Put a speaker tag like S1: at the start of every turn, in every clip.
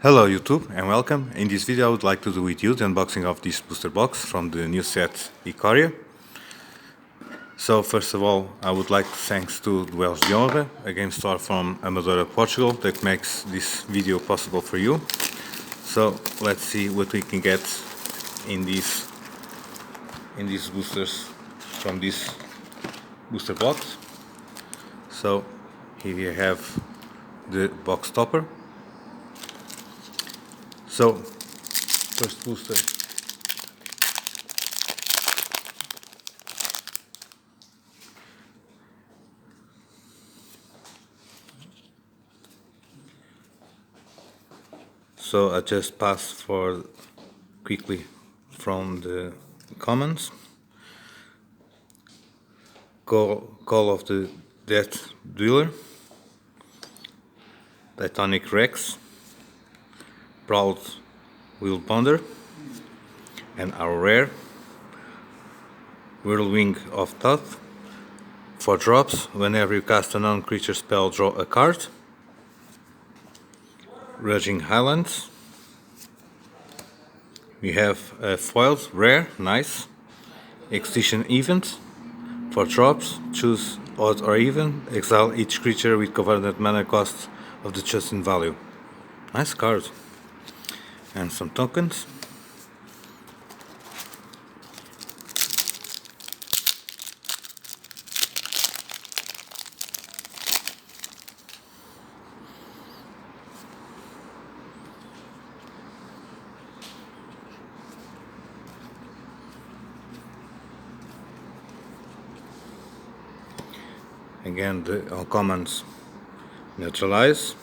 S1: Hello YouTube and welcome. In this video I would like to do with you the unboxing of this booster box from the new set Ikoria. So first of all I would like to thanks to Duelos de Honra, a game store from Amadora, Portugal that makes this video possible for you. So let's see what we can get in these boosters from this booster box. So here you have the box topper. So, first booster. So I just pass for quickly from the comments. Call of the Death Dealer, Titanic Rex, Proud Will Ponder, and our rare Whirlwind of Thought. 4 drops. Whenever you cast a non-creature spell, draw a card. Raging Highlands. We have a foiled rare, nice. Extinction Event. 4 drops. Choose odd or even. Exile each creature with covenant mana cost of the chosen value. Nice card. And some tokens. Again, the uncommons: Neutralize,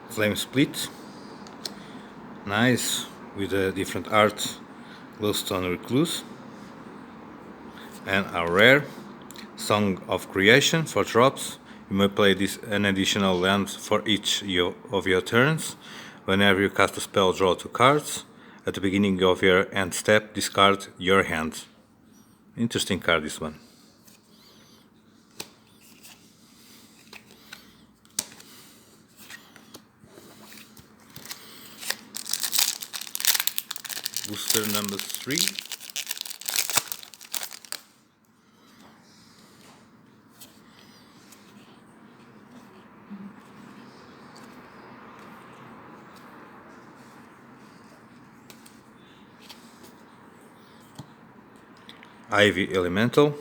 S1: Flame Split, nice, with a different art, Glowstone Recluse, and our rare, Song of Creation. 4 drops. You may play an additional land for each of your turns. Whenever you cast a spell, draw 2 cards. At the beginning of your end step, discard your hand. Interesting card, this one. Booster number 3. Ivy Elemental,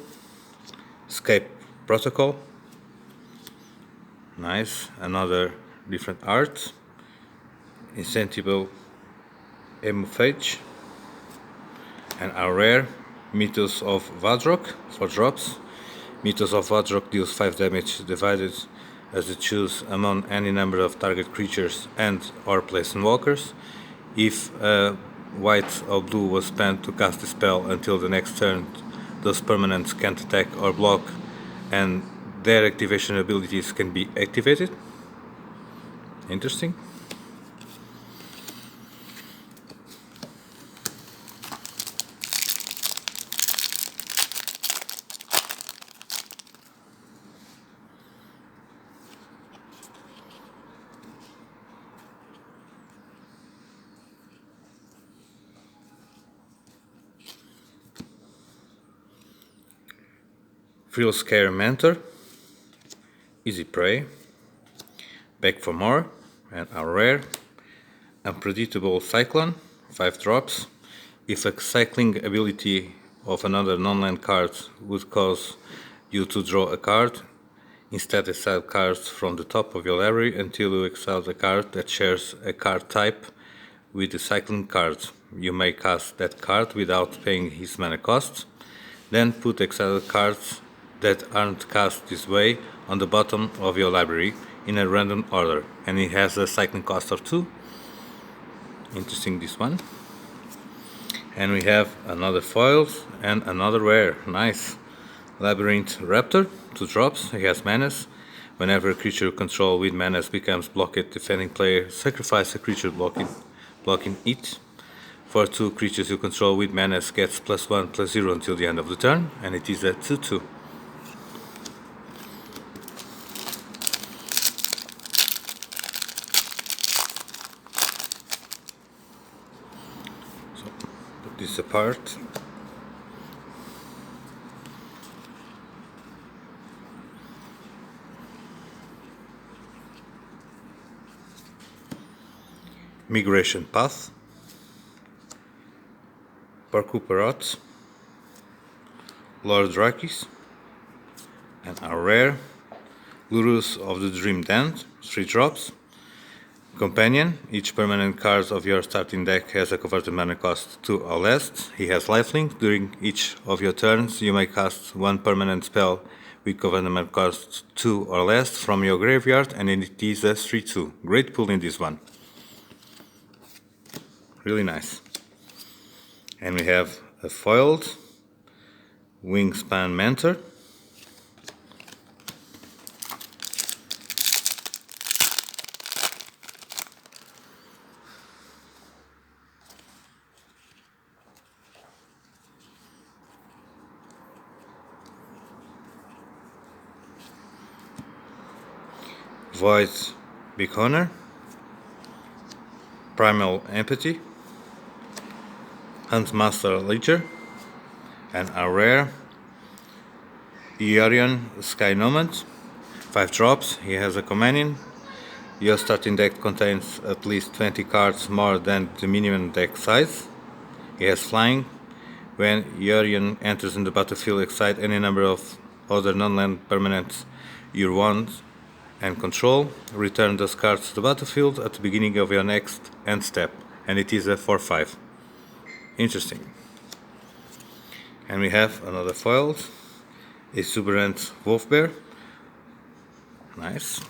S1: Escape Protocol, nice, another different art, Insatiable Emophage, and our rare, Mythos of Vadrok. 4 drops. Mythos of Vadrok deals 5 damage divided as you choose among any number of target creatures and or Planeswalkers. If white or blue was spent to cast the spell until the next turn, those permanents can't attack or block, and their activation abilities can be activated. Interesting. Frill Scare Mentor, Easy Prey, Back for More, and our rare, Unpredictable Cyclone. 5 drops. If a cycling ability of another non-land card would cause you to draw a card, instead exile cards from the top of your library until you exile a card that shares a card type with the cycling card. You may cast that card without paying his mana cost. Then put exiled cards that aren't cast this way on the bottom of your library in a random order, and it has a cycling cost of 2. Interesting, this one. And we have another foil and another rare, nice. Labyrinth Raptor, 2 drops, he has menace. Whenever a creature you control with menace becomes blocked, defending player sacrifice a creature blocking it. For 2 creatures you control with menace gets +1/+0 until the end of the turn, and it is a 2/2. this apart. Migration Path, Parcouperot, Lord Drakis, and our rare Lurus of the Dream Dance, 3 drops. Companion, each permanent card of your starting deck has a converted mana cost 2 or less. He has lifelink. During each of your turns, you may cast 1 permanent spell with converted mana cost 2 or less from your graveyard, and it is a 3/2. Great pull in this one. Really nice. And we have a foiled Wingspan Mentor, Void Beaconer, Primal Empathy, Huntmaster Ledger, and our rare Ikoria Sky Nomad, 5 drops. He has a companion. Your starting deck contains at least 20 cards more than the minimum deck size. He has flying. When Ikoria enters in the battlefield, excite any number of other non-land permanents you want and control. Return those cards to the battlefield at the beginning of your next end step, and it is a 4/5. Interesting. And we have another foiled Exuberant Wolf Bear. Nice.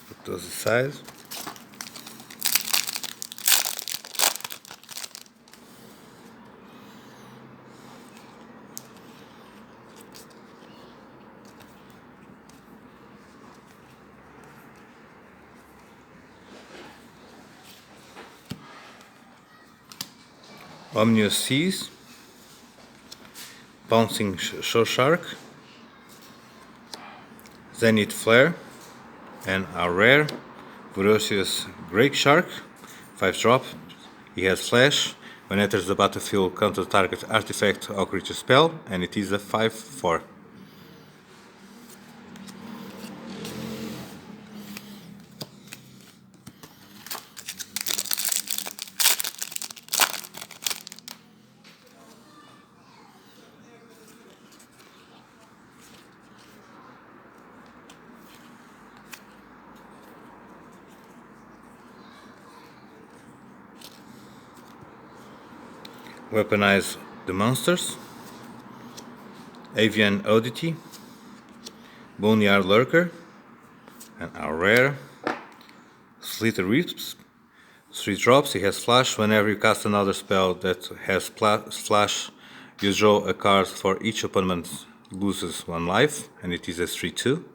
S1: Put those aside. Omnious Seas, Bouncing Shore Shark, Zenith Flare, and our rare Ferocious Great Shark, 5 drop. He has flash. When enters the battlefield, counter target artifact or creature spell, and it is a 5/4. Weaponize the Monsters, Avian Oddity, Boneyard Lurker, and our rare Slither Wisp, 3 drops. He has flash. Whenever you cast another spell that has flash, you draw a card. For each opponent loses 1 life, and it is a 3/2.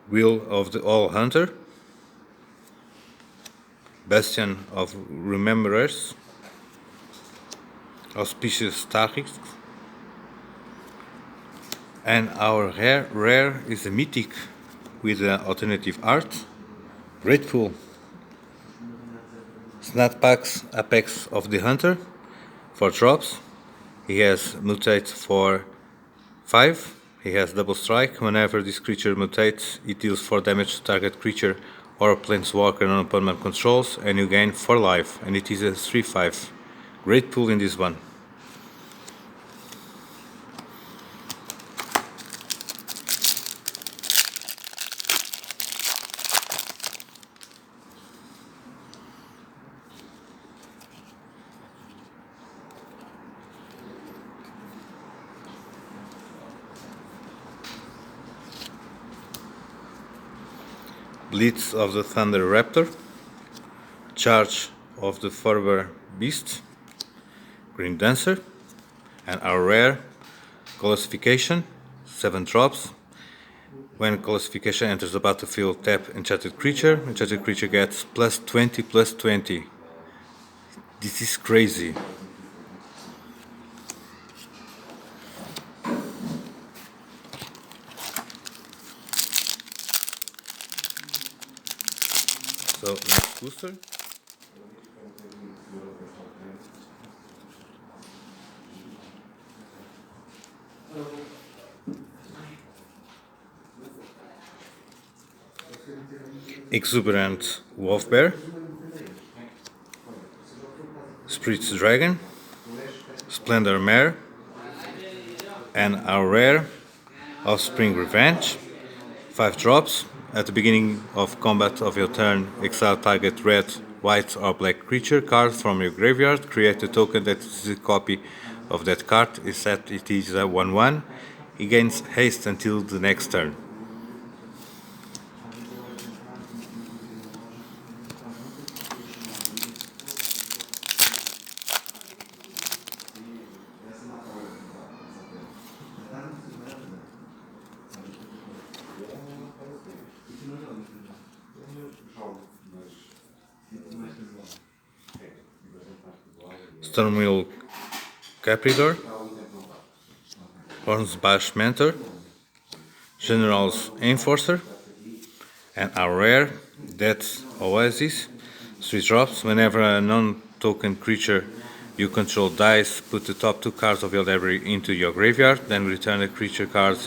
S1: Will of the All Hunter, Bastion of Rememberers, Auspicious Tariq, and our rare is a mythic with an alternative art. Great pool. Snapback's Apex of the Hunter, 4 drops. He has mutate for 5. He has double strike. Whenever this creature mutates, it deals 4 damage to target creature or planeswalker non-opponent controls, and you gain 4 life, and it is a 3/5. Great pull in this one. Blitz of the Thunder Raptor, Charge of the Fervor Beast, Green Dancer, and our rare Classification, 7 drops. When classification enters the battlefield, tap enchanted creature. Enchanted creature gets +20/+20. This is crazy. So next booster. Exuberant Wolf Bear, Spirit's Dragon, Splendor Mare, and our rare Offspring Revenge. 5 drops. At the beginning of combat of your turn, exile target red, white, or black creature card from your graveyard. Create a token that is a copy of that card, except it is a 1/1. It gains haste until the next turn. Stormwheel Capridor, Hornsbash Mentor, General's Enforcer, and our rare Death's Oasis. 3 drops. Whenever a non-token creature you control dies, put the top 2 cards of your library into your graveyard, then return a creature card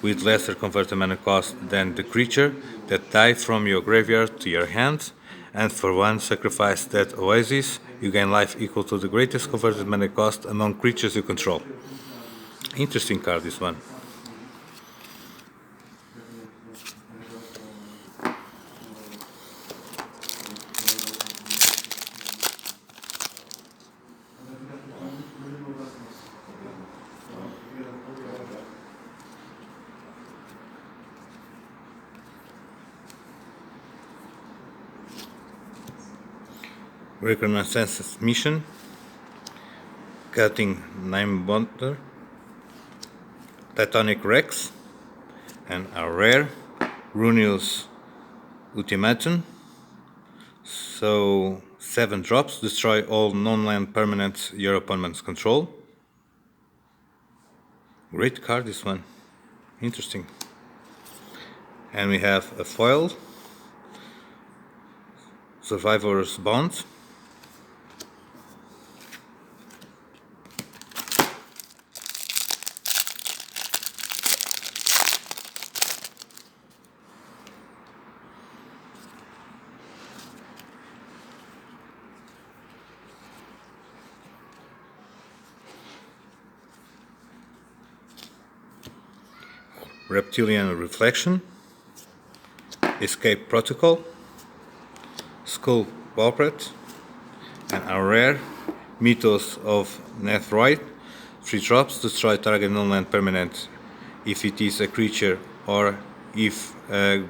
S1: with lesser converted mana cost than the creature that died from your graveyard to your hand, and for 1 sacrifice that Oasis, you gain life equal to the greatest converted mana cost among creatures you control. Interesting card, this one. Reconnaissance Mission, Cutting Nine Bonder, Titanic Rex, and our rare Runius Ultimatum. So 7 drops, destroy all non-land permanents your opponents control. Great card, this one. Interesting. And we have a foil, Survivor's Bond, Reptilian Reflection, Escape Protocol, Skull Pauperate, and our rare Mythos of Nethroid. 3 drops, destroy target non-land permanent if it is a creature or if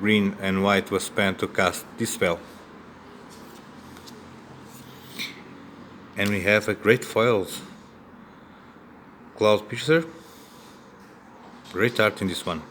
S1: green and white was spent to cast this spell. And we have a great foils, Cloud Piercer. Great art in this one.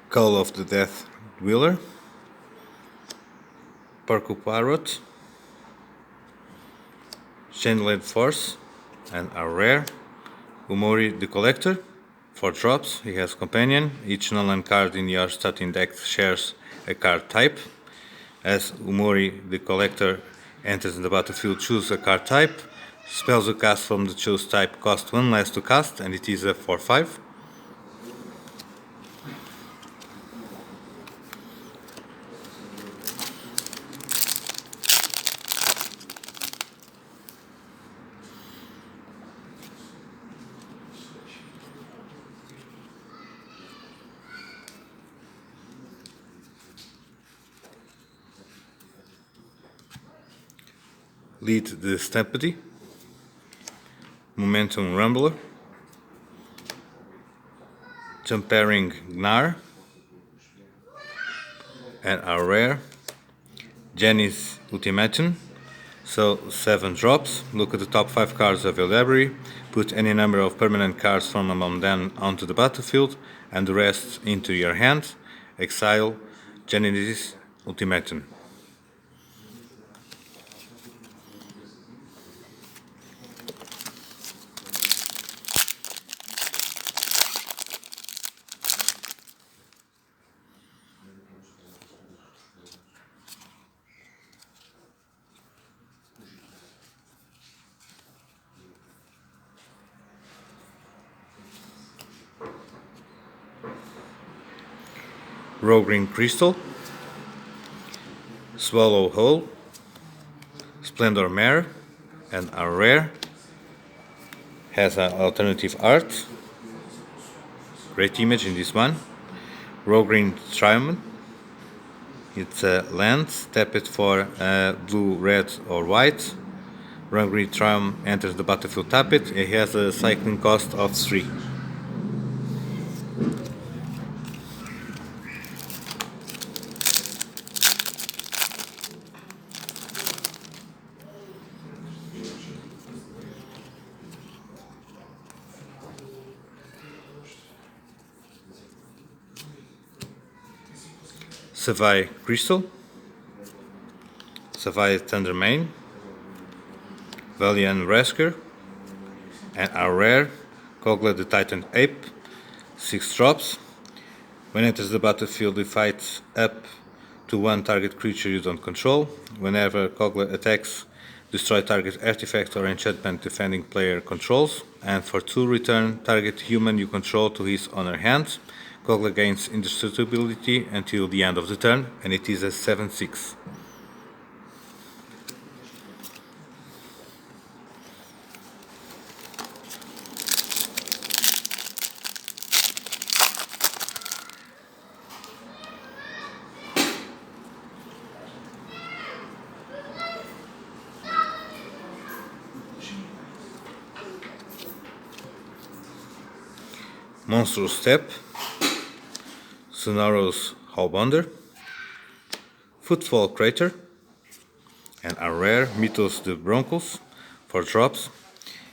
S1: Call of the Death Dweller, Parrot, Chainblade Force, and our rare Umori the Collector. 4 drops, he has Companion. Each non-land card in your starting deck shares a card type. As Umori the Collector enters in the battlefield, choose a card type. Spells you cast from the choose type cost 1 less to cast, and it is a 4/5. Lead the Stampede, Momentum Rumbler, Jumpering Gnar, and our rare Jenny's Ultimatum. So 7 drops. Look at the top 5 cards of your library, put any number of permanent cards from among them onto the battlefield, and the rest into your hand. Exile Jenny's Ultimatum. Rogring Crystal, Swallow Hole, Splendor Mare, and our rare has an alternative art. Great image in this one. Rogring Triumph. It's a land, tap it for blue, red, or white. Rogring Triumph enters the battlefield, tap it. It has a cycling cost of 3. Savai Crystal, Savai Thundermane, Valiant Rescuer, and our rare Kogla the Titan Ape, 6 drops. When it enters the battlefield, it fights up to 1 target creature you don't control. Whenever Kogla attacks, destroy target artifact or enchantment defending player controls, and for 2 return target human you control to his owner hand. Kogla gains indestructibility until the end of the turn, and it is a 7/6. Monstrous Step, Sonoros Hallbonder, Footfall Crater, and our rare Mythos the Broncos, 4 drops.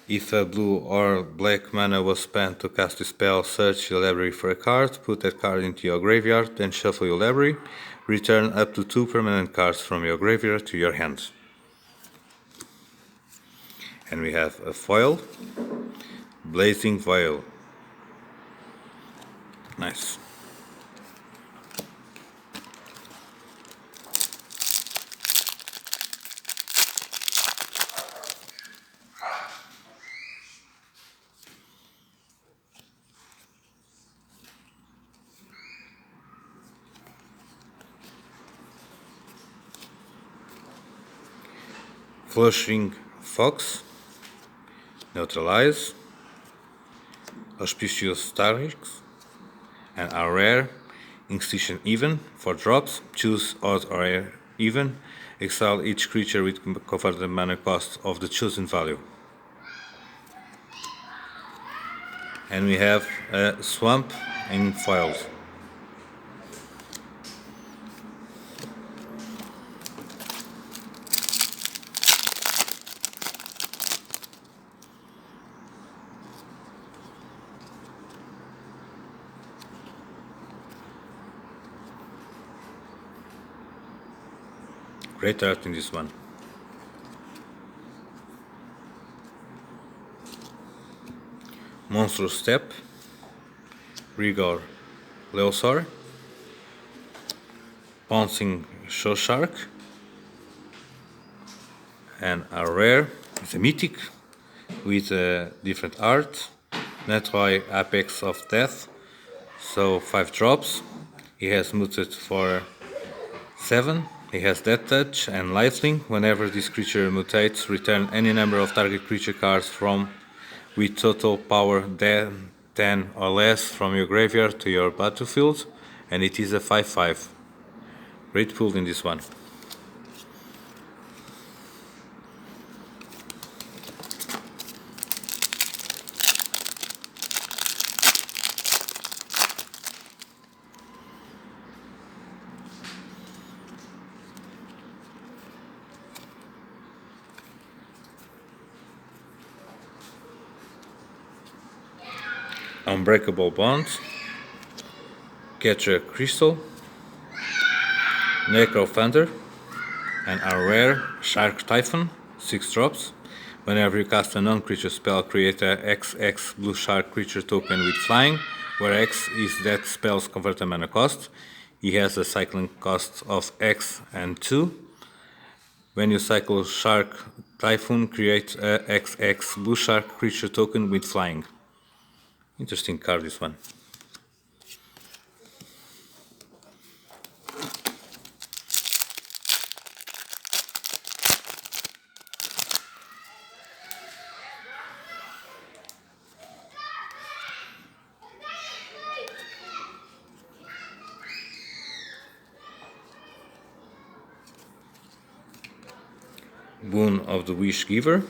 S1: If a blue or black mana was spent to cast a spell, search your library for a card, put that card into your graveyard, then shuffle your library, return up to 2 permanent cards from your graveyard to your hand. And we have a foil, Blazing Vial. Nice. Flushing Fox, Neutralize, Auspicious Starrix, and our rare Incision Even, 4 drops. Choose odd or even. Exile each creature with converted mana cost of the chosen value. And we have a Swamp in foils. Great art in this one. Monstrous Step, Rigor Leosaur, Pouncing Shawshark, and our rare is a mythic with a different art, Netroy Apex of Death, so 5 drops. He has muted for 7. He has Death Touch and Lifelink. Whenever this creature mutates, return any number of target creature cards from with total power 10 or less from your graveyard to your battlefield, and it is a 5/5. Great pull in this one. Unbreakable Bond, Catcher Crystal, Necro Thunder, and our rare Shark Typhon, 6 drops. Whenever you cast a non-creature spell, create a XX blue shark creature token with flying, where X is that spell's converted mana cost. He has a cycling cost of X and 2. When you cycle Shark Typhoon, create a XX blue shark creature token with flying. Interesting card, this one. Boon of the Wish Giver,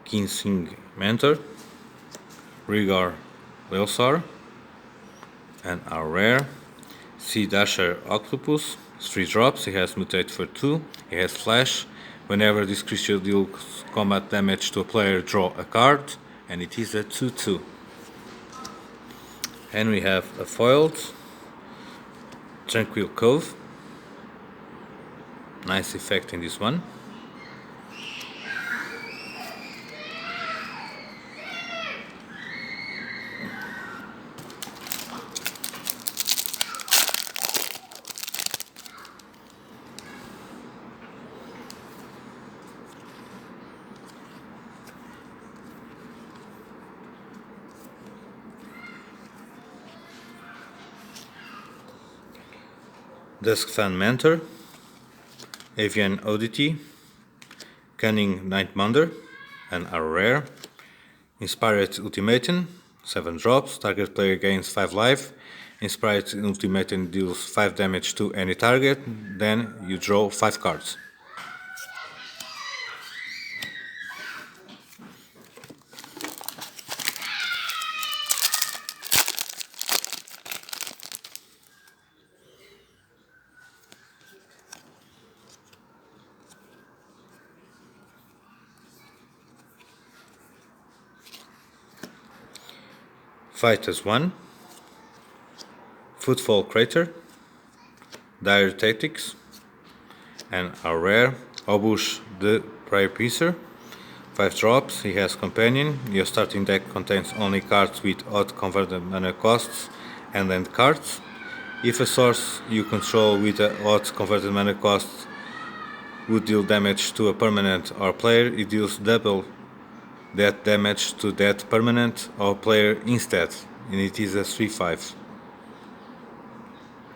S1: Kinsing Mentor, Rhaegar Whalesar, and our rare Sea Dasher Octopus, 3 drops. He has Mutate for 2, he has Flash. Whenever this creature deals combat damage to a player, draw a card, and it is a 2/2. And we have a foiled Tranquil Cove. Nice effect in this one. Duskfan Mentor, Avian Oddity, Cunning Nightmonder, and our rare Inspired Ultimatum, 7 drops. Target player gains 5 life. Inspired Ultimatum deals 5 damage to any target. Then you draw 5 cards. Fight as 1, Footfall Crater, Dire Tactics, and our rare Obush the Prey Piercer, 5 drops. He has Companion. Your starting deck contains only cards with odd converted mana costs and end cards. If a source you control with a odd converted mana cost would deal damage to a permanent or player, it deals double that damage to that permanent or player instead, and it is a 3/5.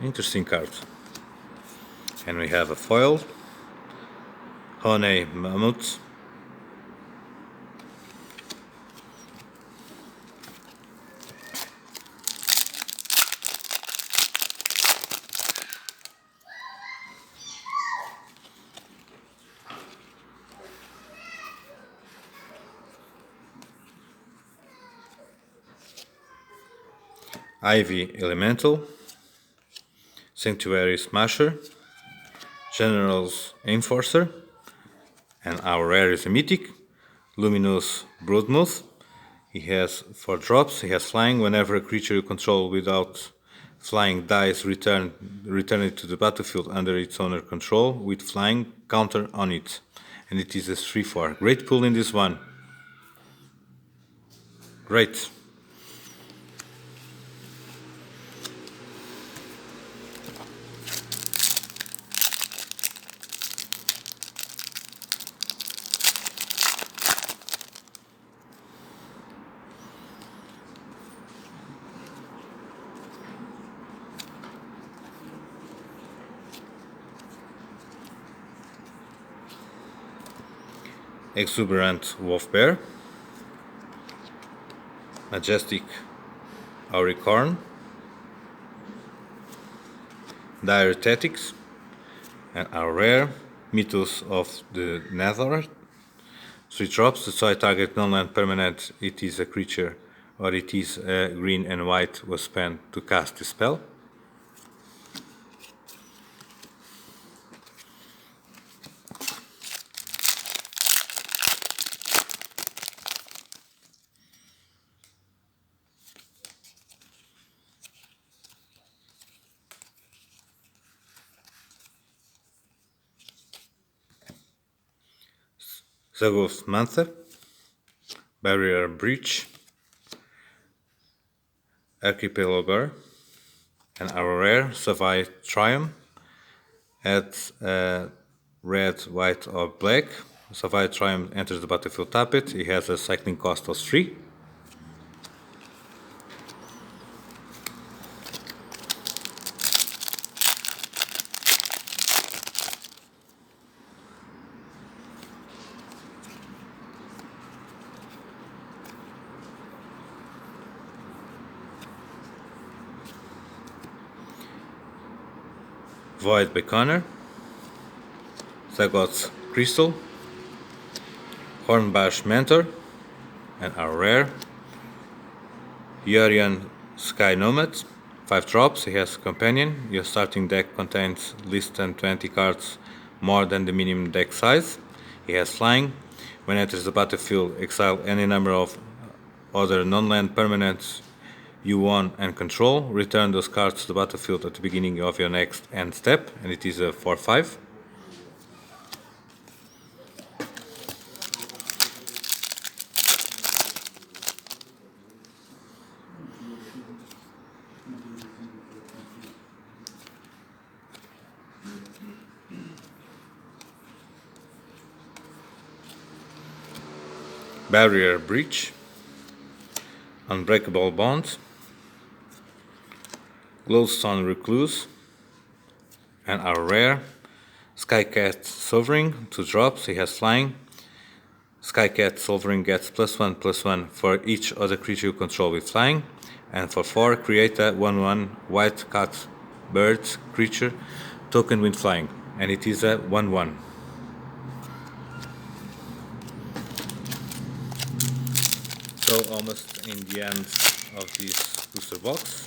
S1: Interesting card. And we have a foil, Honey Mammoth, Ivy Elemental, Sanctuary Smasher, General's Enforcer, and our rare is a mythic, Luminous Broodmouth. He has 4 drops. He has flying. Whenever a creature you control without flying dies, return it to the battlefield under its owner control with flying counter on it. And it is a 3/4. Great pull in this one. Great. Exuberant Wolf Bear, Majestic Auricorn, Dire Tactics, and our rare Mythos of the Nether. 3 drops. Destroy target non-land permanent. It is a creature, or it is a green and white was spent to cast the spell. Zagos Mantha, Barrier Breach, Archipelago, and our rare Savai Triumph. Add red, white, or black. Savai Triumph enters the battlefield, tap it. He has a cycling cost of 3. Void Beconner, Zagot's Crystal, Hornbash Mentor, and our rare Yorian Sky Nomad. 5 drops, he has Companion. Your starting deck contains less than 20 cards more than the minimum deck size. He has Flying. When it enters the battlefield, exile any number of other non-land permanents you own and control. Return those cards to the battlefield at the beginning of your next end step, and it is a 4/5. Barrier Breach, Unbreakable Bond, Glowstone Recluse, and our rare Skycat Sovereign. 2 drops, he has Flying. Skycat Sovereign gets +1/+1 for each other creature you control with Flying, and for 4, create a 1/1 white cat bird creature token with Flying, and it is a 1/1. So almost in the end of this booster box.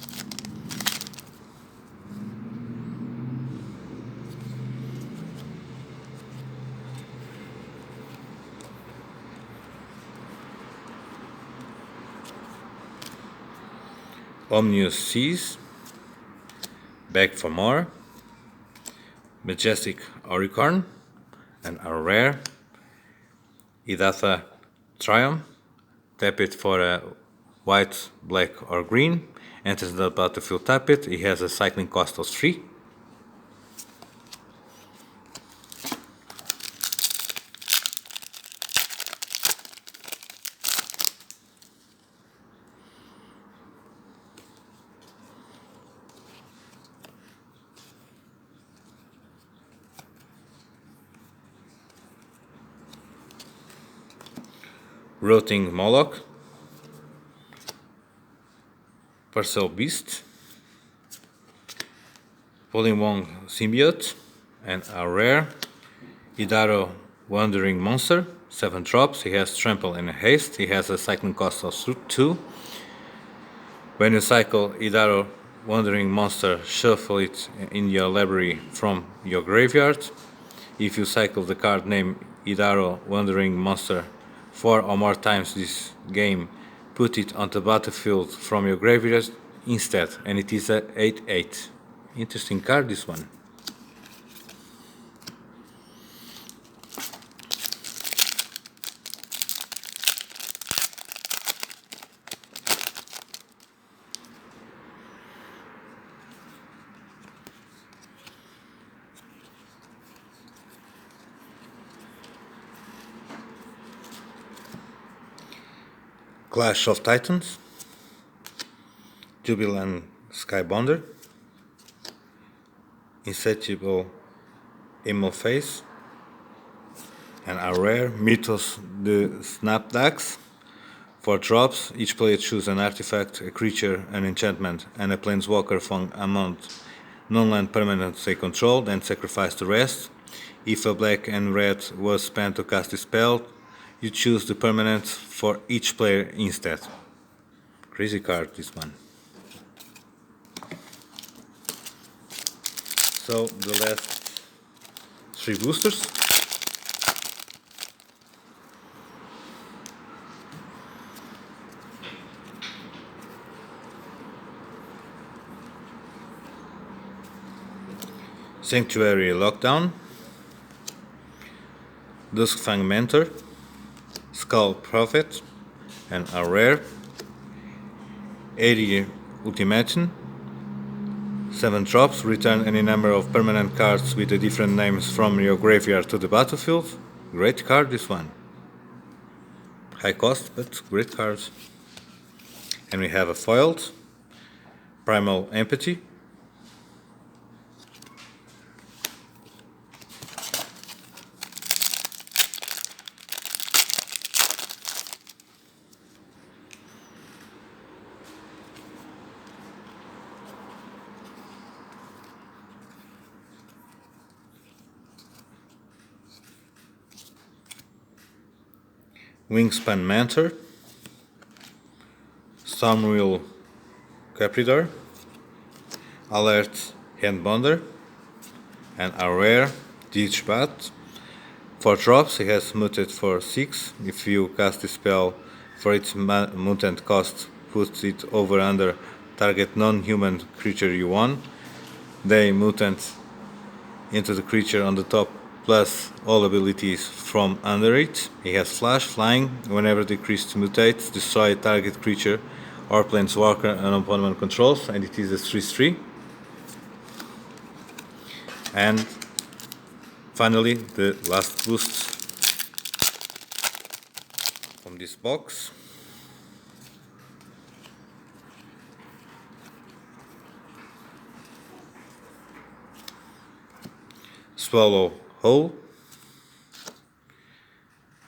S1: Omnius Seas, Beg for More, Majestic Auricorn, and our rare Idatha Triumph. Tap it for a white, black, or green. Enters the battlefield, tap it. He has a cycling cost of 3. Rotting Moloch, Parcel Beast, Polywong Symbiote, and our rare Idaro Wandering Monster. 7 drops, he has Trample and Haste. He has a cycling cost of 2. When you cycle Idaro Wandering Monster, shuffle it in your library from your graveyard. If you cycle the card named Idaro Wandering Monster 4 or more times this game, put it on the battlefield from your graveyard instead, and it is a 8/8. Interesting card, this one. Clash of Titans, Jubilant Skybonder, Insatiable Emophase, and our rare Mythos the Snapdax. 4 drops, each player chooses an artifact, a creature, an enchantment, and a planeswalker from among non-land permanents they control, then sacrifice the rest. If a black and red was spent to cast this spell, you choose the permanent for each player instead. Crazy card, this one. So the last 3 boosters. Sanctuary Lockdown, Duskfang Mentor, Skull Prophet, and our rare 80 Ultimatum. 7 drops, return any number of permanent cards with the different names from your graveyard to the battlefield. Great card, this one. High cost, but great cards. And we have a foiled Primal Empathy. Wingspan Mentor, Stormwheel Capridor, Alert Handbonder, and our rare Ditchbat. 4 drops, he has muted for 6. If you cast the spell for its mutant cost, put it over under target non-human creature you won. They mutant into the creature on the top plus all abilities from under it. He has Flash, Flying. Whenever the creature mutates, destroy target creature or planeswalker an opponent controls, and it is a 3/3. And finally, the last boost from this box. Swallow Whole,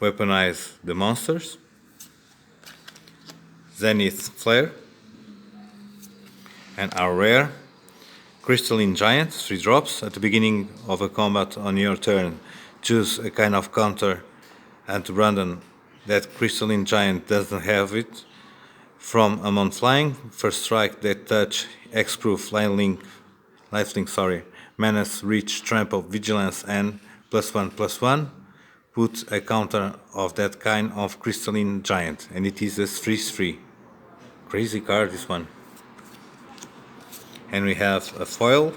S1: Weaponize the Monsters, Zenith Flare, and our rare Crystalline Giant, 3 drops. At the beginning of a combat on your turn, choose a kind of counter, and to random that Crystalline Giant doesn't have it. From among flying, first strike, that touch, X-Proof, Lifelink, Menace, Reach, Trample, Vigilance, and +1/+1. Put a counter of that kind of Crystalline Giant, and it is a 3/3. Crazy card, this one. And we have a foil,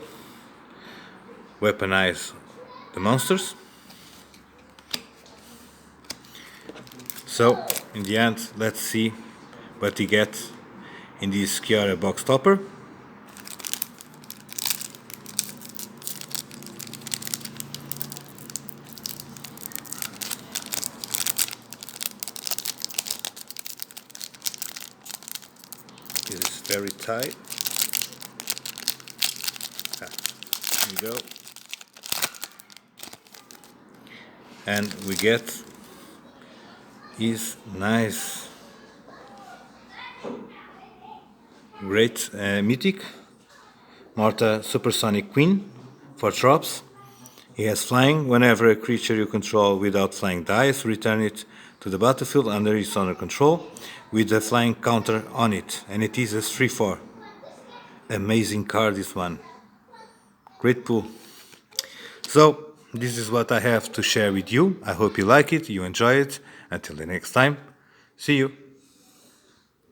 S1: Weaponize the Monsters. So, in the end, let's see what we get in this Ikoria box topper. It is very tight. Here we go. And we get is nice, great mythic Marta Supersonic Queen, 4 drops. He has flying. Whenever a creature you control without flying dies, return it to the battlefield under its owner control with a flying counter on it, and it is a 3/4. Amazing card, this one. Great pull. So, this is what I have to share with you. I hope you like it, you enjoy it. Until the next time, see you.